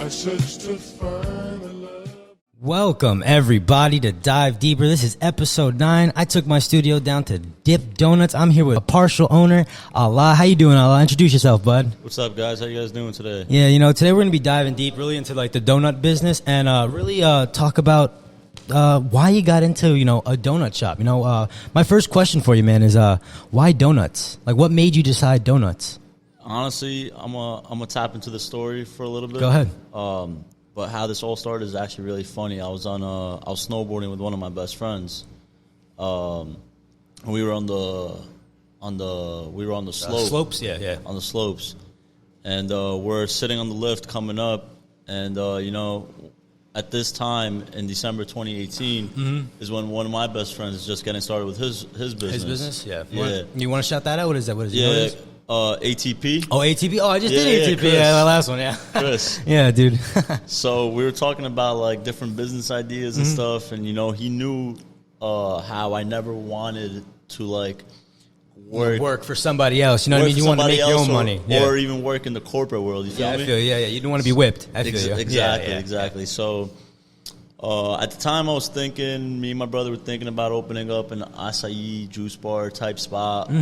I searched to find a love. Welcome, everybody, to Dive Deeper. This is episode 9. I took my studio down to Dip Donuts. I'm here with a partial owner, Alaa. How you doing, Alaa? Introduce yourself, bud. What's up, guys? How you guys doing today? Yeah, today we're going to be diving deep really into, like, the donut business and really talk about why you got into, a donut shop. My first question for you, man, is why donuts? Like, what made you decide donuts? Honestly, I'm gonna tap into the story for a little bit. Go ahead. But how this all started is actually really funny. I was snowboarding with one of my best friends. We were on the slope. Slopes, yeah. On the slopes, and we're sitting on the lift coming up, and at this time in December 2018 is when one of my best friends is just getting started with his business. His business, yeah. Yeah. You want to shout that out? What is that? What is it? Yeah. ATP. Oh, ATP. Oh, I just did ATP. Chris. Yeah, the last one. Yeah, Chris. Yeah, dude. So we were talking about like different business ideas and stuff, and he knew how I never wanted to like work for somebody else. You know what I mean? You want to make your own money, or even work in the corporate world. You feel me? I feel you. Yeah. You don't want to be whipped. I feel you. Exactly. So at the time, I was thinking, me and my brother were thinking about opening up an acai juice bar type spot.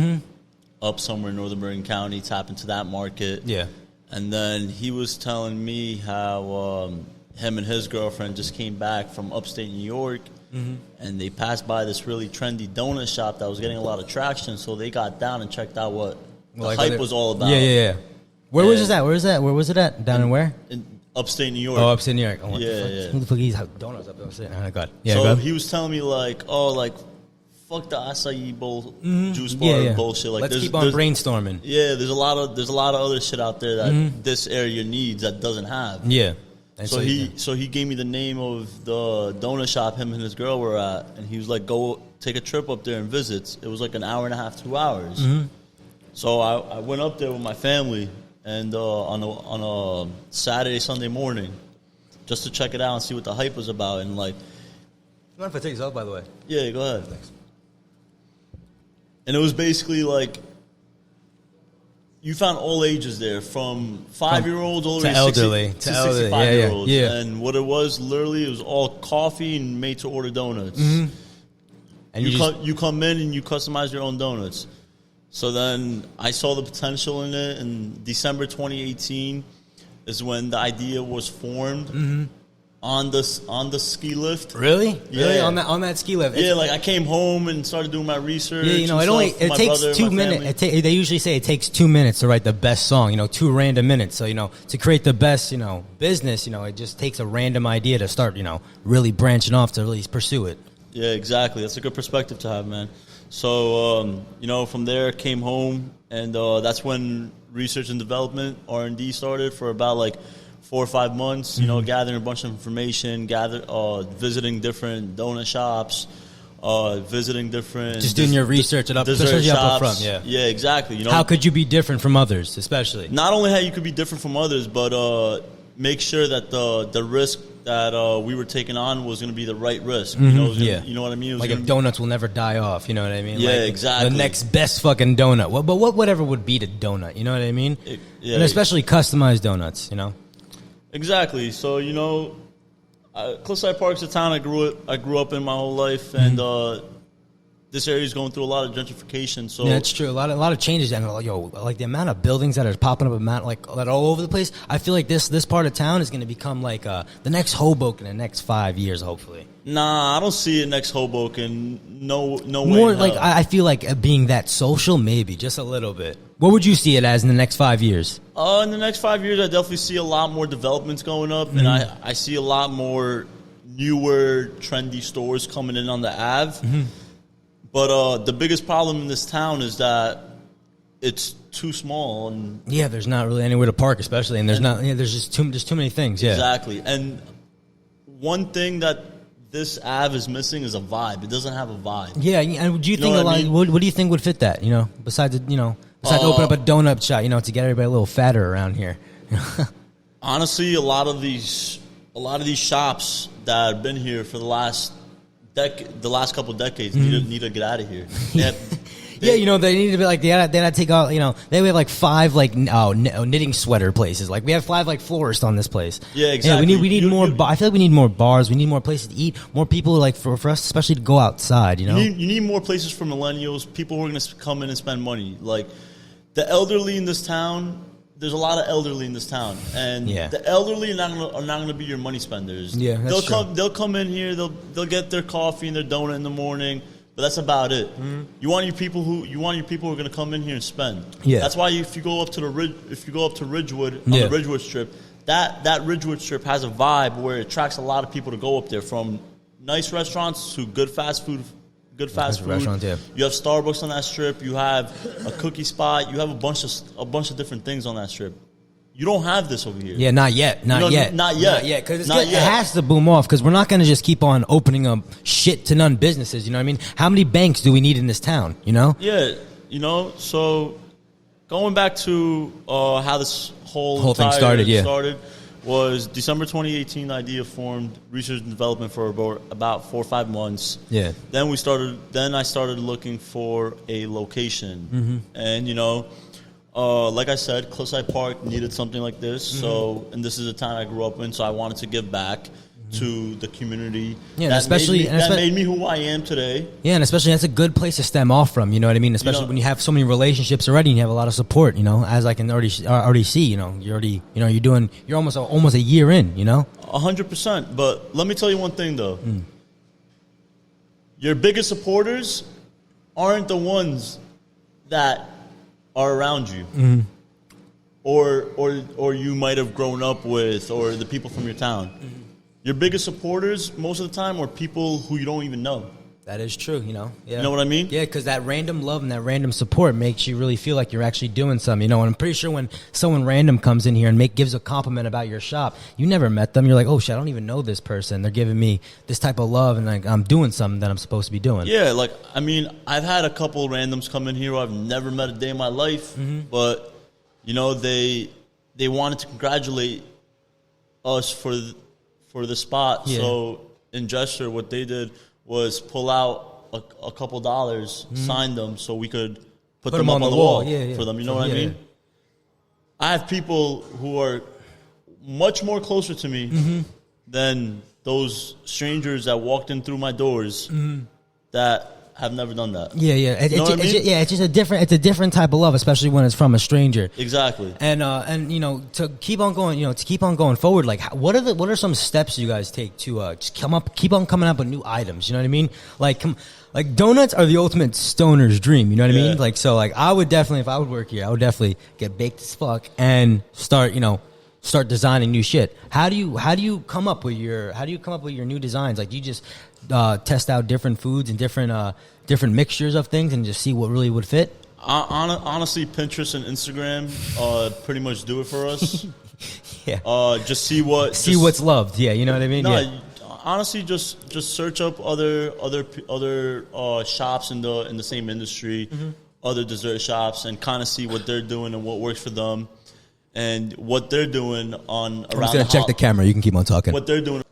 Up somewhere in Northern Bergen County, tap into that market. Yeah. And then he was telling me how him and his girlfriend just came back from upstate New York, and they passed by this really trendy donut shop that was getting a lot of traction, so they got down and checked out what the hype was all about. Yeah. Where was it at? Where was it at? Down in where? In upstate New York. Oh, upstate New York. Oh, yeah. Who the fuck eats donuts up there? Oh, my God. Yeah, so he was telling me fuck the acai bowl juice bar bullshit. Like, let's keep on brainstorming. Yeah, there's a lot of other shit out there that this area needs that doesn't have. Yeah. And so he gave me the name of the donut shop him and his girl were at, and he was like, go take a trip up there and visit. It was like an hour and a half, 2 hours. So I went up there with my family and on a Saturday, Sunday morning, just to check it out and see what the hype was about. And like, you mind if I take this off, by the way? Yeah, go ahead. Thanks. And it was basically like you found all ages there, from 5-year-olds all the way to elderly, 65-year-olds. Yeah. And what it was, literally, it was all coffee and made-to-order donuts. And you come in and you customize your own donuts. So then I saw the potential in it, and December 2018 is when the idea was formed. On the ski lift. Really? Yeah. Really? On that ski lift? Yeah, like I came home and started doing my research. Yeah, it takes 2 minutes. They usually say it takes 2 minutes to write the best song. 2 random minutes. So to create the best business, it just takes a random idea to start really branching off to really pursue it. Yeah, exactly. That's a good perspective to have, man. So from there came home, and that's when research and development (R&D) started for about like 4 or 5 months, gathering a bunch of information, visiting different donut shops, visiting different... Just doing your research up front, yeah. Yeah, exactly. How could you be different from others, especially? Not only how you could be different from others, but make sure that the risk that we were taking on was going to be the right risk. You know what I mean? Like if donuts will never die off, you know what I mean? Yeah, like exactly. The next best fucking donut. But whatever would beat a donut, you know what I mean? And especially customized donuts, Exactly. So Cliffside Park's a town I grew up in my whole life, and this area is going through a lot of gentrification. So yeah, it's true. A lot of changes, and like the amount of buildings that are popping up, that all over the place. I feel like this part of town is going to become like the next Hoboken in the next 5 years, hopefully. Nah, I don't see it next Hoboken. No way. More like I feel like being that social, maybe just a little bit. What would you see it as in the next 5 years? In the next 5 years, I definitely see a lot more developments going up, and I see a lot more newer, trendy stores coming in on the Ave. But the biggest problem in this town is that it's too small, and there's not really anywhere to park, especially, and there's just too many things. Yeah, exactly. And one thing that this Ave is missing is a vibe. It doesn't have a vibe. Yeah, and do you think what do you think would fit that? Besides open up a donut shop, to get everybody a little fatter around here. Honestly, a lot of these shops that have been here for the last couple of decades need to get out of here. Yeah, you know, they need to be like, they gotta take out, you know, they have like 5 like knitting sweater places. Like we have 5 like florists on this place. Yeah, exactly. We need more. I feel like we need more bars. We need more places to eat. More people like for us, especially to go outside. You know, you need more places for millennials. People who are going to come in and spend money. Like the elderly in this town. There's a lot of elderly in this town, and the elderly are not going to be your money spenders. Yeah, that's true. They'll come in here. They'll get their coffee and their donut in the morning. But that's about it. Mm-hmm. You want your people who are going to come in here and spend. Yeah. That's why if you go up to Ridgewood on the Ridgewood Strip, that Ridgewood Strip has a vibe where it attracts a lot of people to go up there, from nice restaurants to good fast food. Restaurants, yeah. You have Starbucks on that strip. You have a cookie spot. You have a bunch of different things on that strip. You don't have this over here. Yeah, not yet. Not yet. Because it has to boom off, because we're not going to just keep on opening up shit to none businesses. You know what I mean? How many banks do we need in this town? You know? Yeah. You know, so going back to how this whole thing started, was December 2018. The idea formed, research and development for about 4 or 5 months. Yeah. Then I started looking for a location, and you know. Like I said, Cliffside Park needed something like this. So, and this is the town I grew up in, so I wanted to give back to the community. Yeah, that made me who I am today. Yeah, and especially that's a good place to stem off from. You know what I mean? Especially when you have so many relationships already, and you have a lot of support. You know, as I can already see. You know, you're almost a year in. You know, 100%. But let me tell you one thing though. Your biggest supporters aren't the ones that are around you, or you might have grown up with, or the people from your town. Your biggest supporters most of the time are people who you don't even know. That is true, you know. Yeah. You know what I mean? Yeah, because that random love and that random support makes you really feel like you're actually doing something. You know, and I'm pretty sure when someone random comes in here and gives a compliment about your shop, you never met them. You're like, oh shit, I don't even know this person. They're giving me this type of love, and like I'm doing something that I'm supposed to be doing. Yeah, like I mean, I've had a couple randoms come in here who I've never met a day in my life, but you know, they wanted to congratulate us for the spot. Yeah. So in gesture, what they did was pull out a couple dollars, sign them, so we could put them up on the wall for them. You know what I mean? I have people who are much more closer to me than those strangers that walked in through my doors that have never done that. Yeah. It's just a different type of love, especially when it's from a stranger. Exactly. And you know, to keep on going forward, like what are some steps you guys take to just keep on coming up with new items? You know what I mean? Like donuts are the ultimate stoner's dream. You know what I mean? Like, so like I would definitely, if I would work here, I would definitely get baked as fuck and start designing new shit. How do you come up with your new designs? Like, do you just test out different foods and different mixtures of things and just see what really would fit? Honestly, Pinterest and Instagram pretty much do it for us. Just see what's loved. Yeah, you know what I mean? No, honestly, just search up other shops in the same industry, other dessert shops, and kind of see what they're doing and what works for them. And what they're doing on around. I'm just gonna check the camera. You can keep on talking. What they're doing.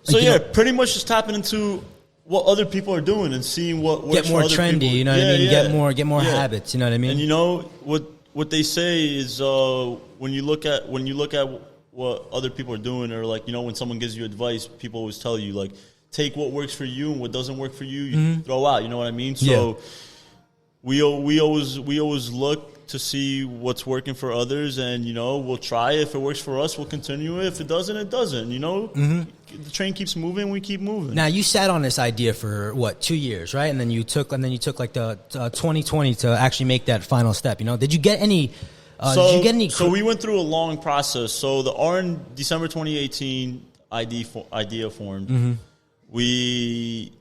So pretty much just tapping into what other people are doing and seeing what works. Get more for other trendy. people. You know what I mean? Get more habits. You know what I mean? And you know what they say is when you look at what other people are doing, or like, you know, when someone gives you advice, people always tell you like, take what works for you and what doesn't work for you, you throw out. You know what I mean? So we always look to see what's working for others, and you know, we'll try it. If it works for us, we'll continue it. If it doesn't, it doesn't. You know, the train keeps moving, we keep moving. Now you sat on this idea for 2 years, right? And then you took like the 2020 to actually make that final step. You know, did you get any? So we went through a long process. So the December 2018 idea formed. We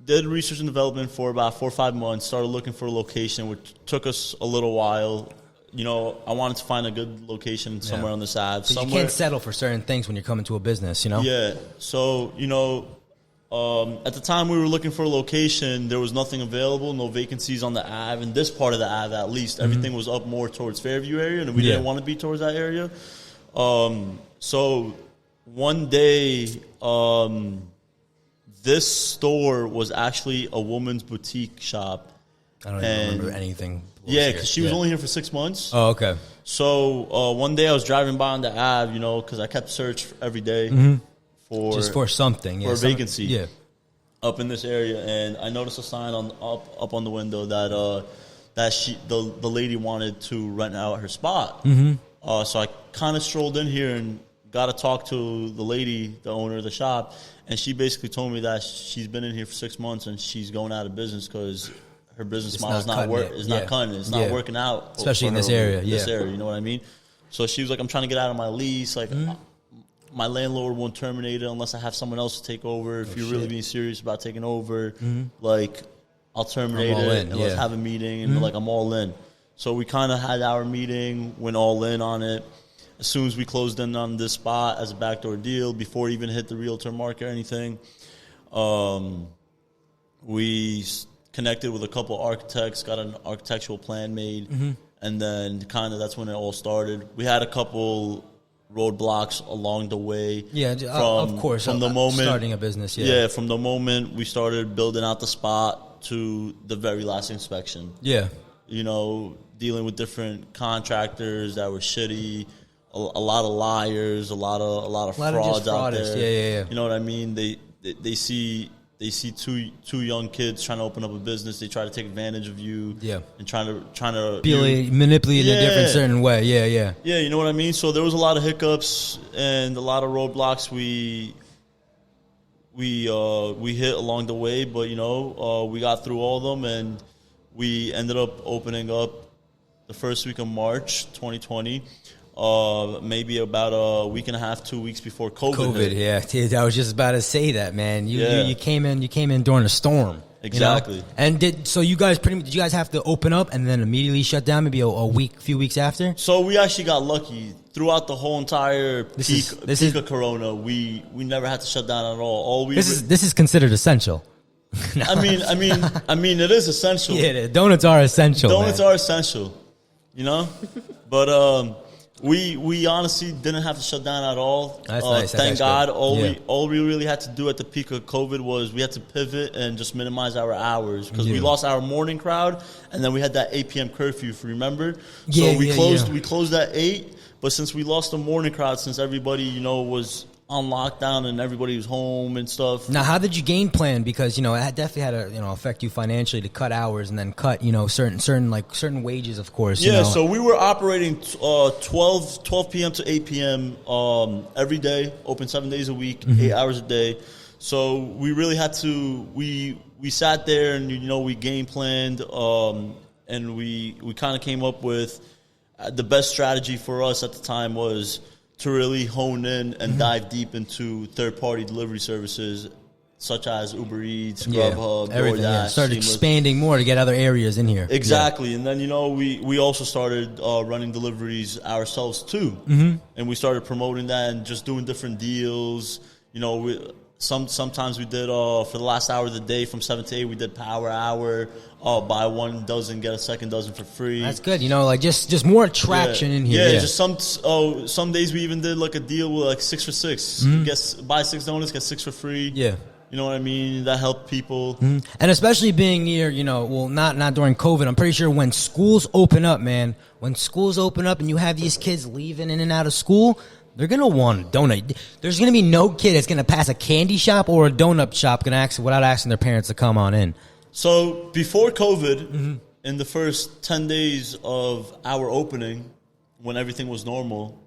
did research and development for about 4 or 5 months, started looking for a location, which took us a little while. You know, I wanted to find a good location somewhere on this Ave. You can't settle for certain things when you're coming to a business, you know? Yeah. So, you know, at the time we were looking for a location, there was nothing available, no vacancies on the Ave. In this part of the Ave, at least, everything was up more towards Fairview area, and we didn't want to be towards that area. So one day, this store was actually a woman's boutique shop, I don't even remember anything. Yeah, because she was only here for 6 months. Oh, okay. So one day I was driving by on the Ave, you know, because I kept search every day for Just for something. for a vacancy. Yeah. Up in this area, and I noticed a sign up on the window that the lady wanted to rent out her spot. So I kind of strolled in here and got to talk to the lady, the owner of the shop, and she basically told me that she's been in here for 6 months and she's going out of business because her business model is not cutting it. It's not working out, especially in this area. This area, you know what I mean? So she was like, "I'm trying to get out of my lease. Like, my landlord won't terminate it unless I have someone else to take over. If you're really being serious about taking over, like, I'll terminate it and let's have a meeting." And like, I'm all in. So we kind of had our meeting, went all in on it. As soon as we closed in on this spot as a backdoor deal, before it even hit the realtor market or anything, we connected with a couple architects, got an architectural plan made, and then kind of that's when it all started. We had a couple roadblocks along the way. Yeah, of course. From the moment starting a business, from the moment we started building out the spot to the very last inspection. Yeah, you know, dealing with different contractors that were shitty, a lot of liars, a lot of frauds out there. Yeah. You know what I mean? They see two young kids trying to open up a business. They try to take advantage of you. Yeah, and trying to manipulate in a different certain way. Yeah. Yeah, you know what I mean. So there was a lot of hiccups and a lot of roadblocks we hit along the way, but you know, we got through all of them, and we ended up opening up the first week of March 2020. Maybe about a week and a half, 2 weeks before COVID hit. Yeah. Dude, I was just about to say that, man. You came in during a storm. Exactly. You know? And did you guys have to open up and then immediately shut down maybe a few weeks after? So we actually got lucky. Throughout the whole entire peak of Corona, we never had to shut down at all. This is considered essential. No. I mean, it is essential. Yeah, donuts are essential. Donuts are essential, you know? But we honestly didn't have to shut down at all. That's nice. Thank God. All we really had to do at the peak of COVID was we had to pivot and just minimize our hours because we lost our morning crowd, and then we had that 8 p.m. curfew, if you remember. So we closed at 8, but since we lost the morning crowd, since everybody, you know, was on lockdown and everybody was home and stuff. Now, how did you game plan? Because, you know, it definitely had to, affect you financially to cut hours and then cut, certain wages, of course. Yeah, so we were operating 12 p.m. to 8 p.m. Every day, open 7 days a week, 8 hours a day. So we really had to, we sat there and, we game planned, and we kind of came up with the best strategy for us at the time was to really hone in and dive deep into third-party delivery services such as Uber Eats, Grubhub, everything. DoorDash. Started expanding more to get other areas in here. Exactly. And then, we also started running deliveries ourselves too. And we started promoting that and just doing different deals. Sometimes we did, for the last hour of the day from 7 to 8, we did Power Hour. Buy 1 dozen, get a second dozen for free. That's good. Just more attraction in here. Yeah, just some days we even did like a deal with like 6 for 6. Buy 6 donuts, get 6 for free. Yeah. You know what I mean? That helped people. And especially being near, not during COVID. I'm pretty sure when schools open up, man, and you have these kids leaving in and out of school, they're going to want a donut. There's going to be no kid that's going to pass a candy shop or a donut shop without asking their parents to come on in. So before COVID, in the first 10 days of our opening, when everything was normal,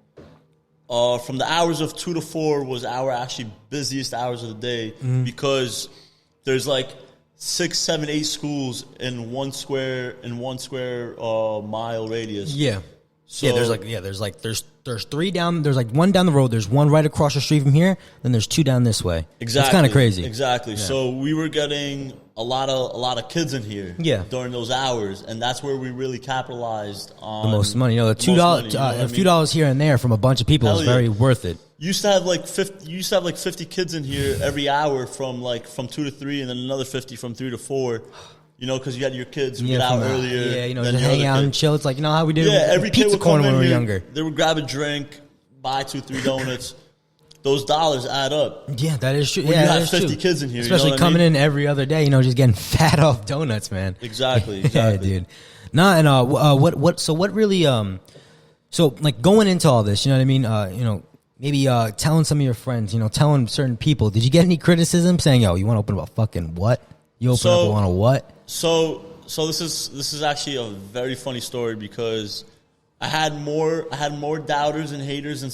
from the hours of 2 to 4 was our actually busiest hours of the day because there's like 6, 7, 8 schools in one square mile radius. Yeah. So there's 3 down. There's like 1 down the road. There's 1 right across the street from here. Then there's 2 down this way. Exactly. It's kind of crazy. Exactly. Yeah. So we were getting a lot of kids in here. Yeah. During those hours, and that's where we really capitalized on the most money. The $2, a few dollars here and there from a bunch of people is very worth it. Used to have like 50 kids in here every hour from 2 to 3, and then another 50 from 3 to 4. Because you had your kids who get out earlier. Yeah, just hang out and chill. It's like, how we did every pizza kid would corner come when we were here, younger. They would grab a drink, buy 2, 3 donuts, those dollars add up. Yeah, that is true. When yeah, you that have is 50 true. kids in here, especially you know what I coming mean? in every other day, just getting fat off donuts, man. Exactly. Yeah, dude. Nah, and what really so like going into all this, you know what I mean? Maybe telling some of your friends, telling certain people. Did you get any criticism saying, "Yo, you want to open up a fucking what? You open up on a what?" So this is actually a very funny story because I had more doubters and haters than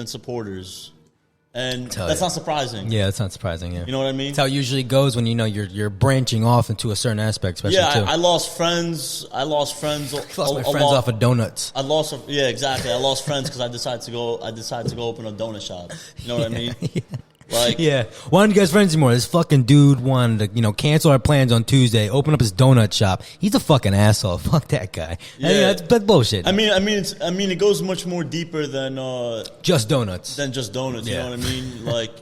supporters. And that's not surprising. Yeah, that's not surprising. Yeah, you know what I mean. That's how it usually goes when you're branching off into a certain aspect. Especially I lost friends. I lost friends. Lost my friends off of donuts. Exactly. I lost friends because I decided to go open a donut shop. You know what I mean? Yeah. Like, yeah, why aren't you guys friends anymore? This fucking dude wanted to, cancel our plans on Tuesday, open up his donut shop. He's a fucking asshole. Fuck that guy. Yeah, that's bullshit. I mean, it goes much more deeper than just donuts. You know what I mean? Like,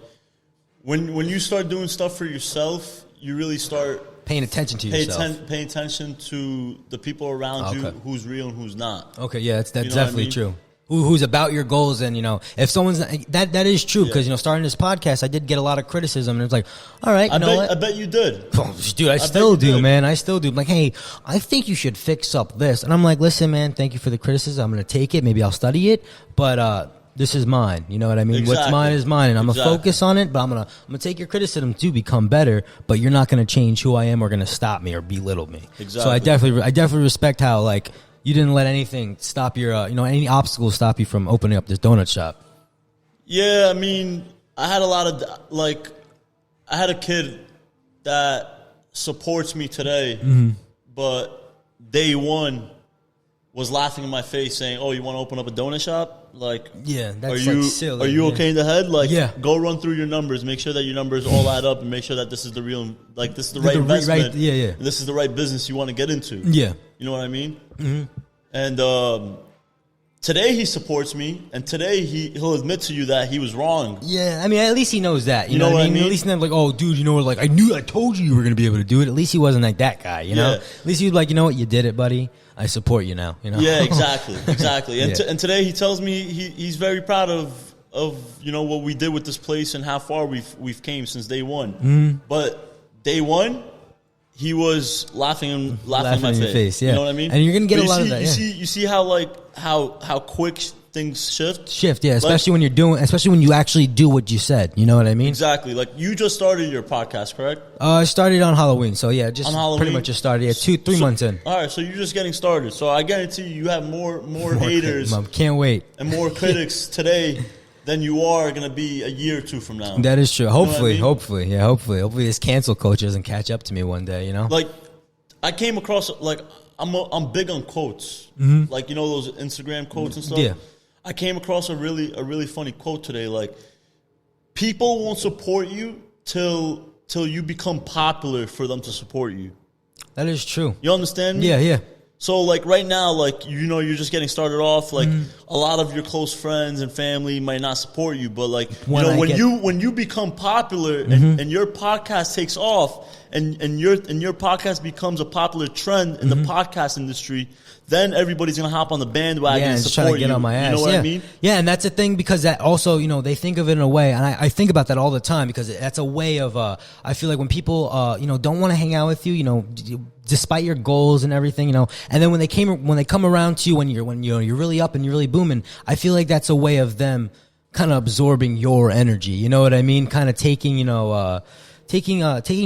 when you start doing stuff for yourself, you really start paying attention to yourself. Paying attention to the people around you, who's real and who's not. Okay, yeah, that's definitely true. Who's about your goals, and if someone's that is true because starting this podcast, I did get a lot of criticism, and it's like, all right, I bet you did, dude. I still do, man. I still do. I'm like, hey, I think you should fix up this, and I'm like, listen, man, thank you for the criticism. I'm gonna take it. Maybe I'll study it, but this is mine. You know what I mean? Exactly. What's mine is mine, and I'm gonna focus on it. But I'm gonna take your criticism to become better. But you're not gonna change who I am or gonna stop me or belittle me. Exactly. So I definitely respect how you didn't let anything stop your, any obstacles stop you from opening up this donut shop. Yeah, I mean, I had I had a kid that supports me today, but day one was laughing in my face saying, "Oh, you want to open up a donut shop?" Like, yeah, that's Are silly. you okay in the head? Like, yeah. Go run through your numbers, make sure that your numbers all add up, and make sure that this is the real, this is the right investment. Yeah. This is the right business you want to get into. Yeah. You know what I mean? Mm-hmm. And today he supports me, and today he'll admit to you that he was wrong. Yeah, I mean, at least he knows that. You know what I mean? At least not like, oh, dude, I told you were going to be able to do it. At least he wasn't like that guy, you know? At least he was like, you know what, you did it, buddy. I support you now, Yeah, exactly. And today he tells me he's very proud of what we did with this place and how far we've came since day one. Mm-hmm. But day one, he was laughing in my face. Yeah. You know what I mean? And you're gonna get a lot of that. You see how quick things shift. Yeah. Especially when you actually do what you said. You know what I mean? Exactly. Like, you just started your podcast, correct? I started on Halloween, so yeah, just on Halloween, pretty much just started. Yeah, 3 months in. All right, so you're just getting started. So I guarantee you have more haters. Can't wait. And more critics today than you are going to be a year or two from now. That is true. Hopefully, I mean? hopefully this cancel culture doesn't catch up to me one day. Like, I came across I'm big on quotes, like those Instagram quotes and stuff. Yeah. I came across a really funny quote today. Like, people won't support you till you become popular for them to support you. That is true. You understand me? Yeah. So, right now, you're just getting started off. A lot of your close friends and family might not support you, but when you become popular and your podcast takes off and your podcast becomes a popular trend in the podcast industry, then everybody's gonna hop on the bandwagon and support trying to get on my ass. You know what I mean? Yeah, and that's the thing, because that also, they think of it in a way, and I think about that all the time, because that's a way of, I feel like when people, don't want to hang out with you, despite your goals and everything, and then when they come around to you when you're really up and you're really booming, I feel like that's a way of them kind of absorbing your energy. You know what I mean? Kind of taking, taking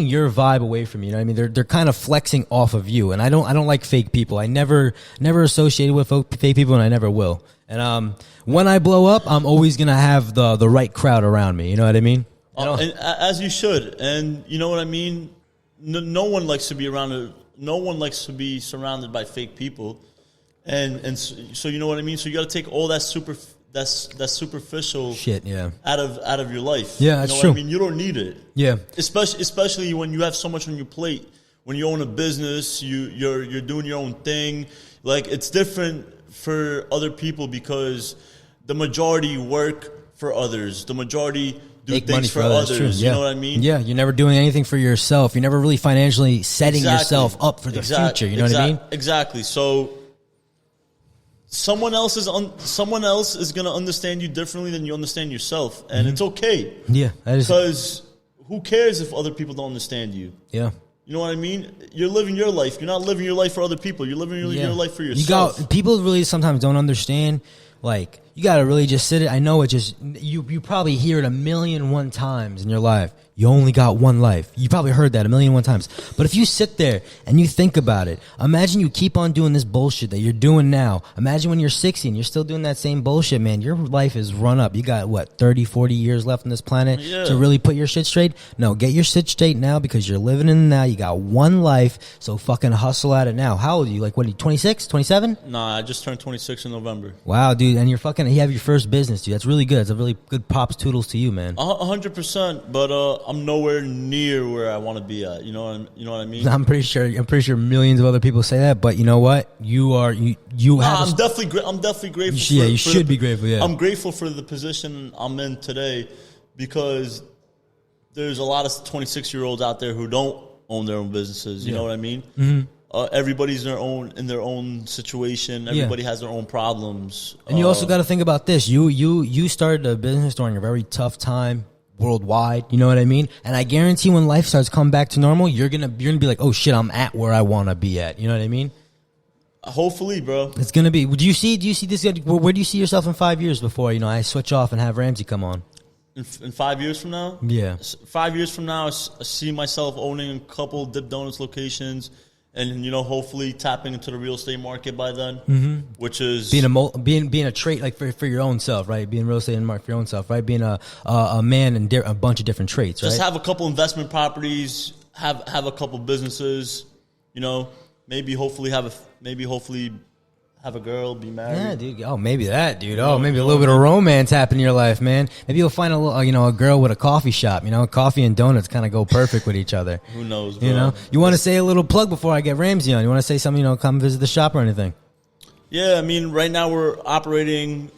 your vibe away from you. You know what I mean? They're kind of flexing off of you, and I don't like fake people. I never associated with fake people, and I never will. And when I blow up, I'm always gonna have the right crowd around me. You know what I mean? And as you should. And you know what I mean? No one likes to be around. No one likes to be surrounded by fake people. And so you know what I mean? So you got to take all that superficial shit, out of your life. Yeah, that's true. What I mean? You don't need it. Yeah. Especially when you have so much on your plate. When you own a business, you're doing your own thing. It's different for other people because the majority work for others. The majority do make things money for others. True. You know what I mean? Yeah, you're never doing anything for yourself. You're never really financially setting yourself up for the future. You know what I mean? Exactly. So someone else is gonna understand you differently than you understand yourself, and it's okay. Yeah, that is because who cares if other people don't understand you? Yeah. You know what I mean? You're living your life. You're not living your life for other people. You're living your life for yourself. People really sometimes don't understand. Like, you got to really just sit it. I know it just, you probably hear it 1,000,001 times in your life. You only got one life. You probably heard that 1,000,001 times. But if you sit there and you think about it, imagine you keep on doing this bullshit that you're doing now. Imagine when you're 60 and you're still doing that same bullshit, man. Your life is run up. You got, 30, 40 years left on this planet to really put your shit straight? No, get your shit straight now because you're living in now. You got one life, so fucking hustle at it now. How old are you? Like, what are you, 26, 27? Nah, I just turned 26 in November. Wow, dude. And you have your first business, dude. That's really good. It's a really good props, toodles to you, man. 100%, but I'm nowhere near where I want to be at. You know what I mean? I'm pretty sure millions of other people say that, but you know what? I'm definitely grateful. You should be grateful. Yeah, I'm grateful for the position I'm in today because there's a lot of 26-year-olds out there who don't own their own businesses. You know what I mean? Mm-hmm. Everybody's in their own situation. Everybody has their own problems. And you also got to think about this. You started a business during a very tough time worldwide. You know what I mean? And I guarantee when life starts coming back to normal, you're gonna be like, oh shit, I'm at where I want to be at. You know what I mean? Hopefully, bro. It's gonna be. Do you see this? Where do you see yourself in 5 years before I switch off and have Ramsey come on? In 5 years from now? Yeah. 5 years from now, I see myself owning a couple Dip Donuts locations. And hopefully tapping into the real estate market by then, which is being a trait like for your own self, right? Being real estate in the market for your own self, right? Being a man in a bunch of different traits, right? Just have a couple investment properties, have a couple businesses, maybe hopefully have a girl, be married. Yeah, dude. Oh, maybe that, dude. Oh, maybe a little bit of romance happen in your life, man. Maybe you'll find a girl with a coffee shop. Coffee and donuts kind of go perfect with each other. Who knows, bro? You want to say a little plug before I get Ramsey on? You want to say something? Come visit the shop or anything? Yeah, I mean, right now we're operating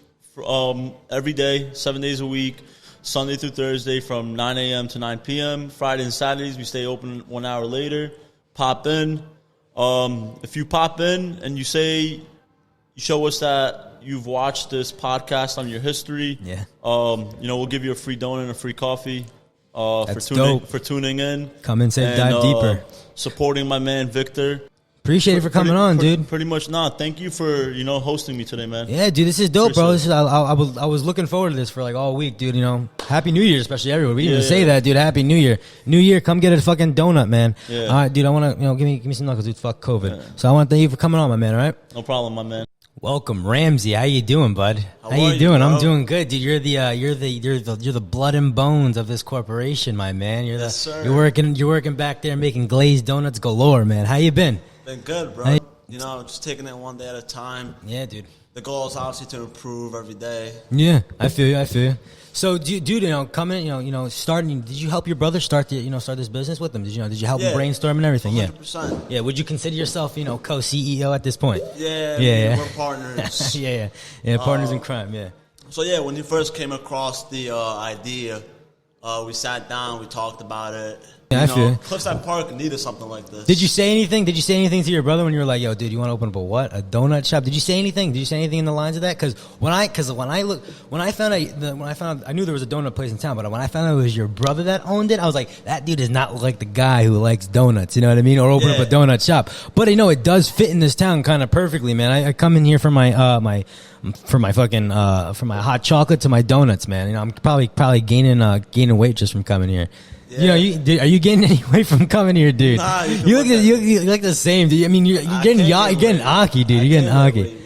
every day, 7 days a week, Sunday through Thursday from 9 a.m. to 9 p.m. Friday and Saturdays we stay open 1 hour later. Pop in. If you pop in and you show us that you've watched this podcast on your history. Yeah. We'll give you a free donut and a free coffee for tuning in. Come and dive deeper. Supporting my man Victor. Appreciate it for coming on, dude. Pretty much not. Thank you for hosting me today, man. Yeah, dude, this is dope, bro. This is I was looking forward to this for like all week, dude. Happy New Year, especially everyone. We didn't even say that, dude. Happy New Year. New Year, come get a fucking donut, man. Yeah. All right, dude. I want to give me some knuckles, dude. Fuck COVID. Yeah. So I want to thank you for coming on, my man. All right. No problem, my man. Welcome, Ramsey. How you doing, bud? How you doing? I'm doing good, dude. You're the blood and bones of this corporation, my man. Yes, sir. You're working back there making glazed donuts galore, man. How you been? Been good, bro. Just taking it one day at a time. Yeah, dude. The goal is obviously to improve every day. Yeah, I feel you. So, dude, coming, starting. Did you help your brother start this business with him? Did you help him brainstorm and everything? 100%. Yeah. Would you consider yourself, co-CEO at this point? Yeah. We're partners. yeah. Partners in crime. Yeah. So when he first came across the idea, we sat down, we talked about it. Yeah, I feel. Cliffside Park needed something like this. Did you say anything? Did you say anything to your brother when you were like, "Yo, dude, you want to open up a donut shop?" Did you say anything? Did you say anything in the lines of that? Because when I found out, I knew there was a donut place in town, but when I found out it was your brother that owned it, I was like, that dude is not like the guy who likes donuts. You know what I mean? Or open up a donut shop. But it does fit in this town kind of perfectly, man. I come in here for my hot chocolate to my donuts, man. I'm probably gaining weight just from coming here. Yeah. Are you gaining any weight from coming here, dude? Nah, you look the same, dude. I mean, you're getting aki, dude. You're getting aki.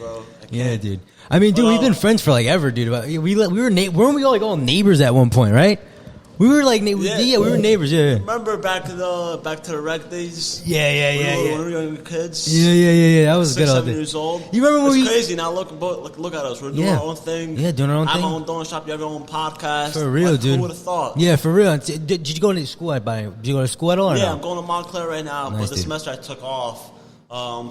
Yeah, dude. I mean, dude, we've been friends for like ever, dude. Weren't we all neighbors at one point, right? We were like, we were neighbors. Yeah. Remember back to the rec days? Yeah. When we were kids. Yeah. That was 6, good. 7 years old. You remember when it's crazy now? Look at us. We're doing our own thing. Yeah, doing our own thing. I have my own donut shop. You have your own podcast. For real, dude. Who would have thought? Yeah, for real. Did you go to school? Did you go to school at all? Or I'm going to Montclair right now. Nice, but this semester I took off.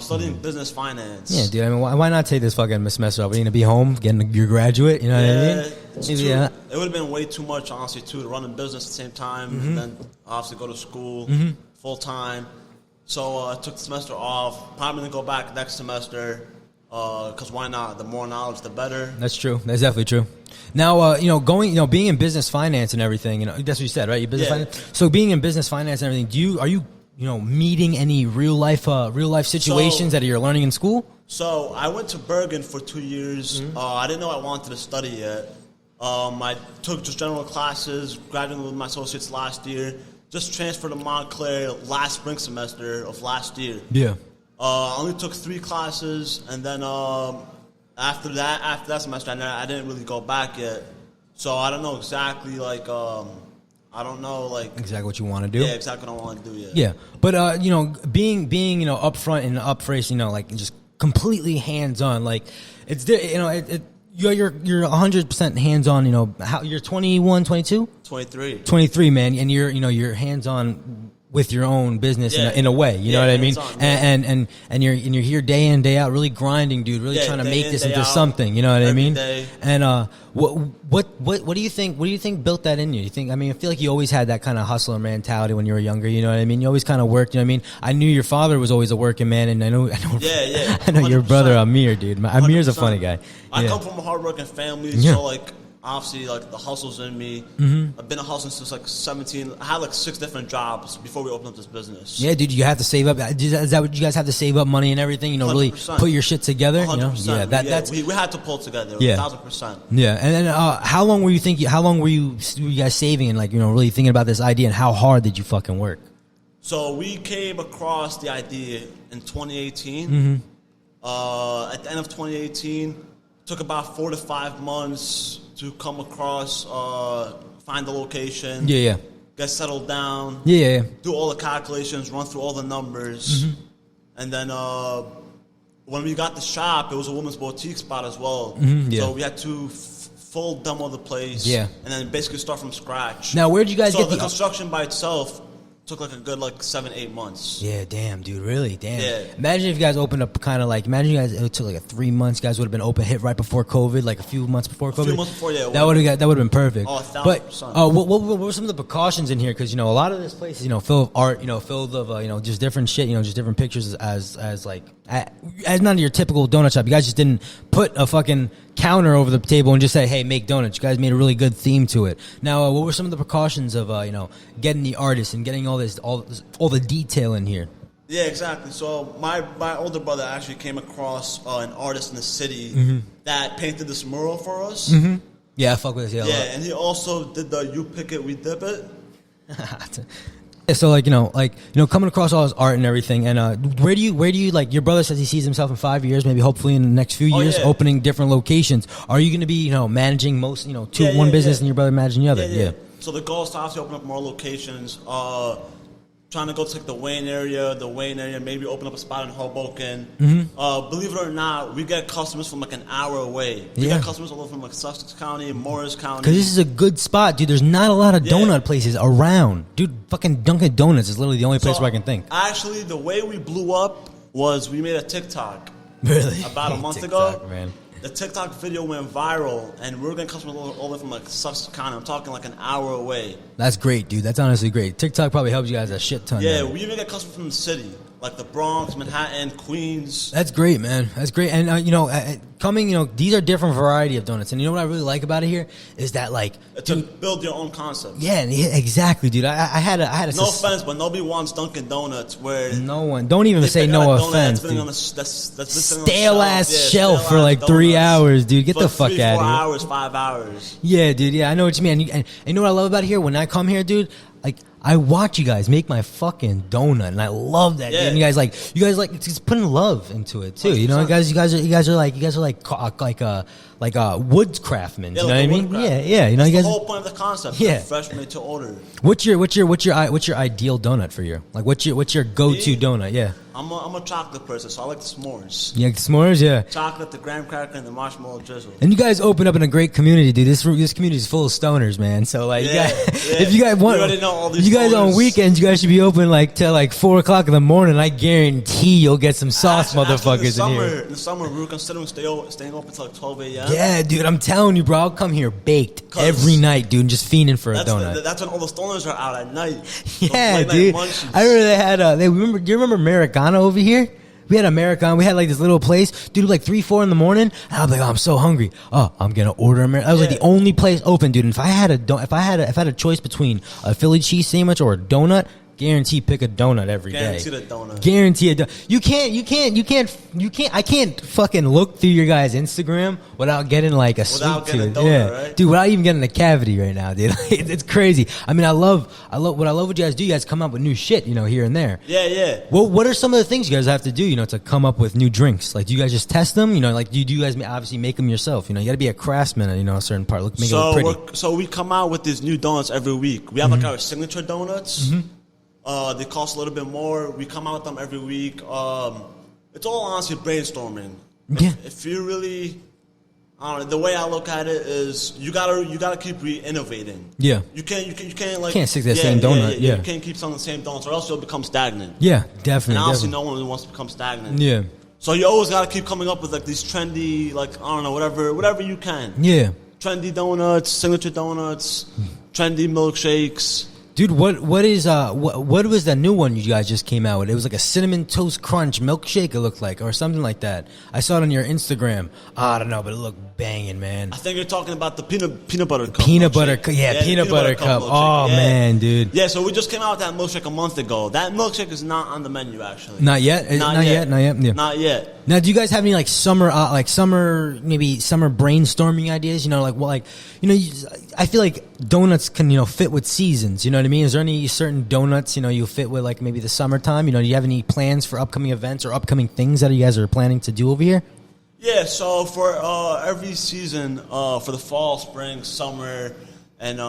Studying business finance. Yeah, dude. I mean, why not take this fucking semester off? We're going to be home, getting your graduate. You know what I mean? It would have been way too much, honestly, to run a business at the same time and then obviously go to school full time. So I took the semester off. Probably going to go back next semester. Because why not? The more knowledge, the better. That's true. That's definitely true. Now, being in business finance and everything, that's what you said, right? You business finance. So being in business finance and everything, are you meeting any real life situations that you're learning in school? So I went to Bergen for 2 years. I didn't know I wanted to study yet. I took just general classes, graduated with my associates last year. Just transferred to Montclair last spring semester of last year. Yeah. I only took 3 classes, and then after that semester, I didn't really go back yet. So I don't know exactly exactly what you want to do. Yeah, exactly what I want to do. Yeah, but being upfront and upfront, just completely hands on. Like you're 100% hands on. How you're 21, 22, 23, man, and you're hands on with your own business in a way, you know what I mean? And you're here day in, day out, really grinding, dude, really trying to make this into something, you know what I mean? Day. And what do you think? What do you think built that in you? I feel like you always had that kind of hustler mentality when you were younger, you know what I mean? You always kind of worked, you know what I mean? I knew your father was always a working man, and I know I know your brother Amir, dude. Amir's a funny guy. I come from a hardworking family, so obviously, the hustle's in me. Mm-hmm. I've been hustling since 17. I had 6 different jobs before we opened up this business. Yeah, dude, you have to save up. Is that what you guys have to save up money and everything? 100%. Really put your shit together. 100%. Yeah, that's we had to pull together. Yeah, 1,000%. Yeah, and then how long were you thinking? How long were you guys saving and really thinking about this idea? And how hard did you fucking work? So we came across the idea in 2018. Mm-hmm. At the end of 2018, took about 4 to 5 months to come across, find the location. Yeah. Get settled down. Yeah. Do all the calculations, run through all the numbers. Mm-hmm. And then when we got the shop, it was a women's boutique spot as well. Mm-hmm, yeah. So we had to full demo the place. Yeah. And then basically start from scratch. Now, where did you guys get the construction by itself took a good 7-8 months. Yeah, damn, dude, really, damn. Yeah. Imagine if you guys opened up imagine you guys, it took 3 months, you guys would have been open, hit right before COVID, a few months before COVID. A few months before, yeah. That would have been perfect. Oh, 1,000%. But what were some of the precautions in here? Because, a lot of this place is, filled of art, filled of, just different shit, just different pictures as not your typical donut shop. You guys just didn't put a fucking counter over the table and just say, hey, make donuts. You guys made a really good theme to it. Now, what were some of the precautions of, getting the artists and getting all the detail in here? Yeah, exactly. So my older brother actually came across an artist in the city that painted this mural for us. Mm-hmm. Yeah, I fuck with this. Yeah, and he also did the "You Pick It, We Dip It." So coming across all his art and everything, and where do you your brother says he sees himself in 5 years, maybe hopefully in the next few years, opening different locations. Are you going to be managing most one business and your brother managing the other? Yeah. So the goal is to obviously open up more locations. Trying to go to the Wayne area, maybe open up a spot in Hoboken. Mm-hmm. Believe it or not, we get customers from an hour away. We get customers all over from Sussex County, Morris County. Because this is a good spot, dude. There's not a lot of donut places around. Dude, fucking Dunkin' Donuts is literally the only place where I can think. Actually, the way we blew up was we made a TikTok. Really? About a month ago. Man. The TikTok video went viral, and we were getting customers all the way from Sussex County. I'm talking an hour away. That's great, dude. That's honestly great. TikTok probably helps you guys a shit ton. Yeah, we even get customers from the city, like the Bronx, Manhattan, Queens. That's great, man. That's great. And these are different variety of donuts. And you know what I really like about it here is that to build your own concept. Yeah, exactly, dude. I had a no offense, but nobody wants Dunkin' Donuts where no one. Don't even say no offense. That's stale ass shelf for 3 hours, dude. Get the fuck out of here. 4 hours, 5 hours. Yeah, dude. Yeah, I know what you mean. And you know what I love about it here? When I come here, dude, I watch you guys make my fucking donut, and I love that. Yeah. And you guys just putting love into it too. 100%. You guys are like woods craftsmen. You know what I mean? Yeah. That's the whole point of the concept. Yeah, fresh made to order. What's your ideal donut for you? What's your go-to donut? Yeah. I'm a chocolate person, so I like the s'mores. You like the s'mores? Yeah. Chocolate, the graham cracker, and the marshmallow drizzle. And you guys open up in a great community, dude. This community is full of stoners, man. So if you guys want, you already know all these. You guys on weekends, you guys should be open till 4 o'clock in the morning. I guarantee you'll get some sauce, motherfuckers in here. In the summer, we were considering staying open till 12 a.m. Yeah, dude. I'm telling you, bro. I'll come here baked every night, dude, and just fiending for a donut. That's when all the stoners are out at night. Yeah, dude. I remember they had. Do you remember Americana over here? We had American. We had like this little place, dude. Like 3, 4 in the morning, and I'm like, oh, I'm so hungry. Oh, I'm gonna order American. That was like the only place open, dude. And if I had a choice between a Philly cheese sandwich or a donut, guarantee pick a donut every day. Guarantee the donut. Guarantee a donut. You can't. I can't fucking look through your guys' Instagram without getting like a sweet tooth. Donut, right? Dude, without even getting a cavity right now, dude. It's crazy. I mean, I love what you guys do. You guys come up with new shit, here and there. Yeah. Well, what are some of the things you guys have to do, to come up with new drinks? Like, do you guys just test them? Like, do you guys obviously make them yourself? You got to be a craftsman at, a certain part. Make it look pretty. So we come out with these new donuts every week. We have like our signature donuts. They cost a little bit more. We come out with them every week. It's all honestly brainstorming. Yeah. If you really, I don't know, the way I look at it is you gotta keep innovating. Yeah. You can't stick to the same donut. Yeah. You can't keep selling the same donuts, or else you'll become stagnant. Yeah, definitely. And honestly, no one wants to become stagnant. Yeah. So you always gotta keep coming up with like these trendy, like I don't know, whatever you can. Yeah. Trendy donuts, signature donuts, trendy milkshakes. Dude, what was that new one you guys just came out with? It was like a cinnamon toast crunch milkshake, it looked like, or something like that. I saw it on your Instagram. I don't know, but it looked banging, man. I think you're talking about the peanut butter cup. Peanut butter cup. Oh, yeah. man, dude. Yeah, so we just came out with that milkshake a month ago. That milkshake is not on the menu, actually. Not yet? Not yet. Yeah. Not yet. Now, do you guys have any like summer brainstorming ideas? I feel like donuts can fit with seasons. You know what I mean? Is there any certain donuts you fit with like maybe the summertime? Do you have any plans for upcoming events or upcoming things that you guys are planning to do over here? Yeah. So for every season, for the fall, spring, summer, and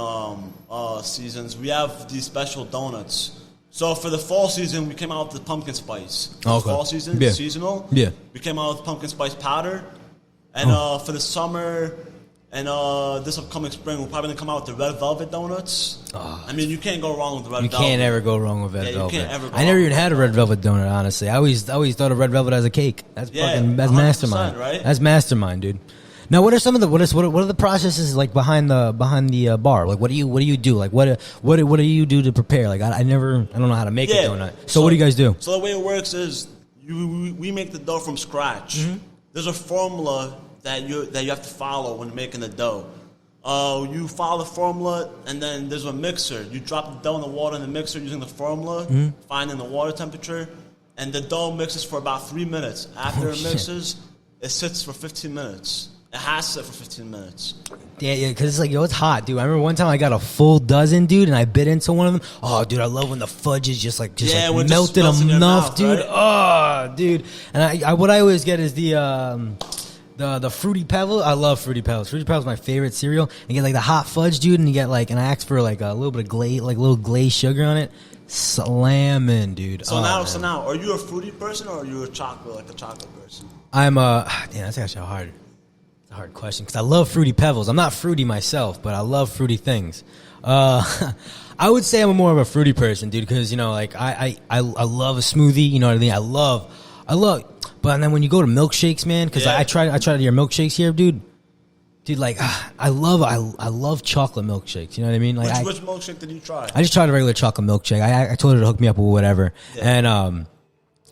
seasons, we have these special donuts. So for the fall season, we came out with the pumpkin spice. For the fall season, seasonal. Yeah. We came out with pumpkin spice powder. And for the summer and this upcoming spring, we're probably going to come out with the red velvet donuts. I mean, you can't go wrong with the red velvet. You can't ever go wrong with red velvet. You can't ever go I never wrong even had a red velvet donut, honestly. I always thought of red velvet as a cake. That's mastermind. Right? That's mastermind, dude. Now, what are some of the what are the processes like behind the bar? Like, what do you do? Like, what do you do to prepare? Like, I don't know how to make a donut. So what do you guys do? So the way it works is we make the dough from scratch. Mm-hmm. There's a formula that you have to follow when making the dough. You follow the formula, and then there's a mixer. You drop the dough in the water in the mixer using the formula, finding the water temperature, and the dough mixes for about 3 minutes. After it mixes, it sits for 15 minutes. It has to sit for 15 minutes. Yeah, because it's like, it's hot, dude. I remember one time I got a full dozen, dude, and I bit into one of them. Oh, dude, I love when the fudge is just melted enough, mouth, dude. Right? Oh, dude. And what I always get is the Fruity Pebble. I love Fruity Pebbles. Fruity Pebbles is my favorite cereal. You get like the hot fudge, dude, and you get and I ask for like a little bit of glaze, like little glazed sugar on it. Slamming, dude. So now, are you a fruity person or are you a chocolate person? I'm that's actually a hard question because I love Fruity Pebbles. I'm not fruity myself, but I love fruity things. I would say I'm more of a fruity person, dude, because I love a smoothie. You know what I mean? I love. But then when you go to milkshakes, man, because I tried your milkshakes here, dude. Like I love chocolate milkshakes. You know what I mean? Like which milkshake did you try? I just tried a regular chocolate milkshake. I told her to hook me up with whatever, and I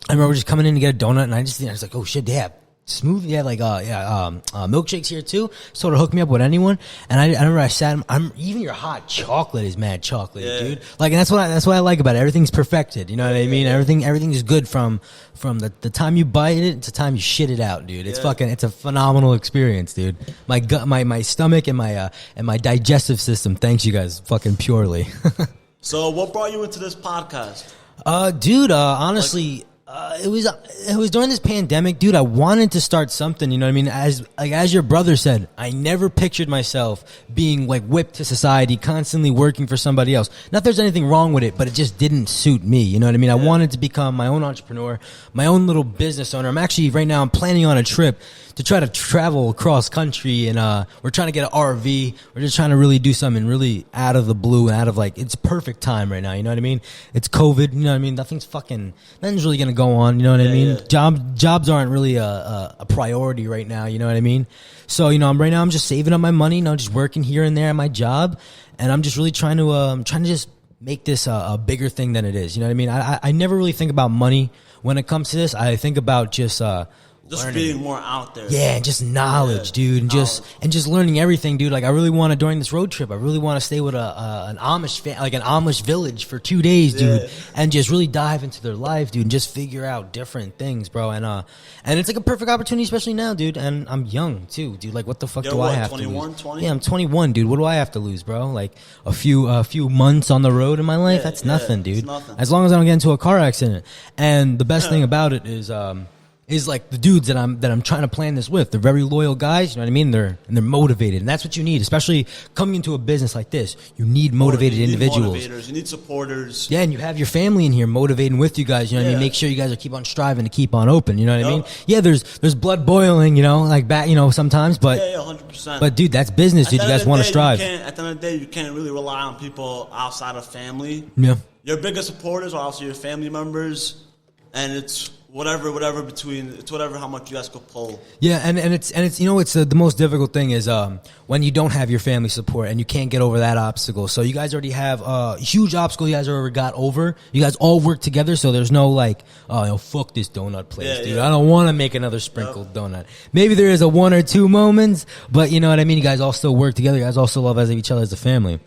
remember just coming in to get a donut, and I was like, oh shit, they have smoothie, milkshakes here too. So to hook me up with anyone, and I remember I sat. Even your hot chocolate is mad chocolate, dude. Like, and that's what I like about it. Everything's perfected. You know what I mean? Everything is good from the time you bite it to the time you shit it out, dude. It's it's a phenomenal experience, dude. My gut, my stomach, and my digestive system thanks you guys fucking purely. So what brought you into this podcast? Dude, honestly. It was during this pandemic, dude. I wanted to start something, you know what I mean? As your brother said, I never pictured myself being whipped to society, constantly working for somebody else. Not that there's anything wrong with it, but it just didn't suit me, you know what I mean? I wanted to become my own entrepreneur, my own little business owner. I'm planning on a trip to try to travel across country, and we're trying to get an RV. We're just trying to really do something really out of the blue, and out of it's perfect time right now, you know what I mean? It's COVID, you know what I mean? Nothing's really gonna go on, you know what I mean? Yeah. Jobs aren't really a priority right now, you know what I mean? So, I'm just saving up my money, just working here and there at my job, and I'm just really trying to just make this a bigger thing than it is, you know what I mean? I never really think about money when it comes to this, I think about just learning. being more out there. Yeah, and just knowledge, dude, and just learning everything, dude. Like I really want to during this road trip. I really want to stay with an Amish village for 2 days, dude, and just really dive into their life, dude, and just figure out different things, bro. And it's like a perfect opportunity, especially now, dude. And I'm young too, dude. Like what the fuck do I have 21, to lose? 20? Yeah, I'm 21, dude. What do I have to lose, bro? Like a few months on the road in my life. That's nothing, dude. It's nothing. As long as I don't get into a car accident. And the best thing about it is like the dudes that I'm trying to plan this with. They're very loyal guys, you know what I mean? They're motivated, and that's what you need, especially coming into a business like this. You need motivated individuals. Motivators. You need supporters. Yeah, and you have your family in here motivating with you guys. You know what I mean? Make sure you guys are keep on striving to keep on open. You know what I mean? Yeah, there's blood boiling, you know, like back, you know, sometimes, but 100%. But dude, that's business, dude. You guys want to strive. At the end of the day, you can't really rely on people outside of family. Yeah. Your biggest supporters are also your family members, and it's whatever how much you guys could pull. Yeah, and it's you know, it's the most difficult thing is when you don't have your family support and you can't get over that obstacle. So you guys already have a huge obstacle you guys already got over. You guys all work together, so there's no like, oh, you know, fuck this donut place, dude. I don't want to make another sprinkled donut. Maybe there is a 1 or 2 moments, but you know what I mean? You guys all still work together. You guys all still love each other as a family.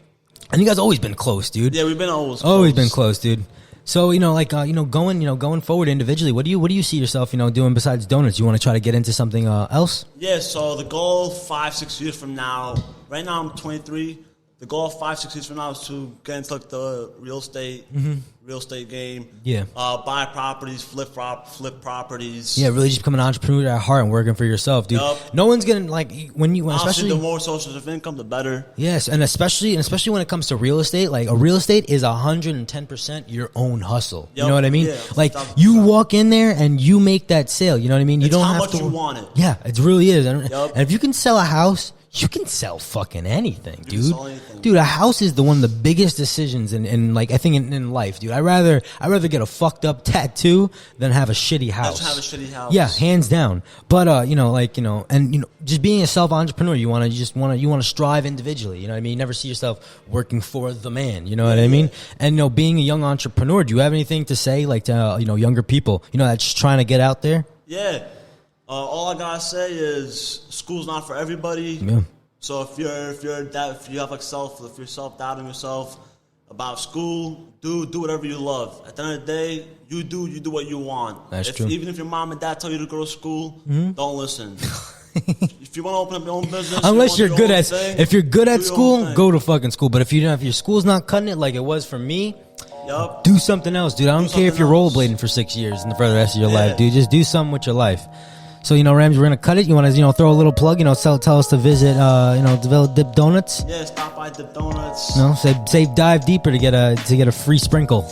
And you guys always been close, dude. Yeah, we've been always been close, dude. So, you know, like, going forward individually, what do you see yourself, you know, doing besides donuts? You want to try to get into something else? Yeah, so the goal 5-6 years from now, right now I'm 23. The goal 5-6 years from now is to get into like the real estate game. Yeah. Buy properties, flip properties. Yeah, really just become an entrepreneur at heart and working for yourself, dude. Yep. No one's gonna like especially the more sources of income, the better. Yes, and especially when it comes to real estate, like a real estate is 110% your own hustle. Yep. You know what I mean? Yeah, like you walk in there and you make that sale. You know what I mean? You it's don't how have much to. You want it. Yeah, it really is. And Yep. if you can sell a house, you can sell fucking anything, dude. sell anything. Dude, a house is one of the biggest decisions in like I think in life, dude. I'd rather get a fucked up tattoo than have a shitty house. Let's have a shitty house. Yeah, hands down. But you know, like, you know, and you know, just being a self entrepreneur, you want to strive individually. You know what I mean? You never see yourself working for the man. You know what I mean? And you know, being a young entrepreneur, do you have anything to say, like to you know, younger people, you know, that's just trying to get out there? Yeah. All I gotta say is school's not for everybody. Yeah. So if you're self-doubting yourself about school, do whatever you love. At the end of the day, you do what you want. That's true. Even if your mom and dad tell you to go to school, don't listen. If you want to open up your own business, Unless you're good at if you're good at school, go to fucking school. But if your school's not cutting it like it was for me, do something else, dude. I don't care if you're rollerblading for 6 years and for the rest of your life, dude. Just do something with your life. So, you know, Ramsey, we're going to cut it. You want to, you know, throw a little plug, you know, tell us to visit, you know, Develop Dip Donuts? Yeah, stop by Dip Donuts. No, say dive deeper to get a free sprinkle.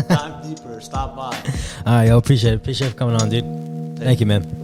Dive deeper, stop by. All right, yo, appreciate it. Appreciate it for coming on, dude. Thank you, man.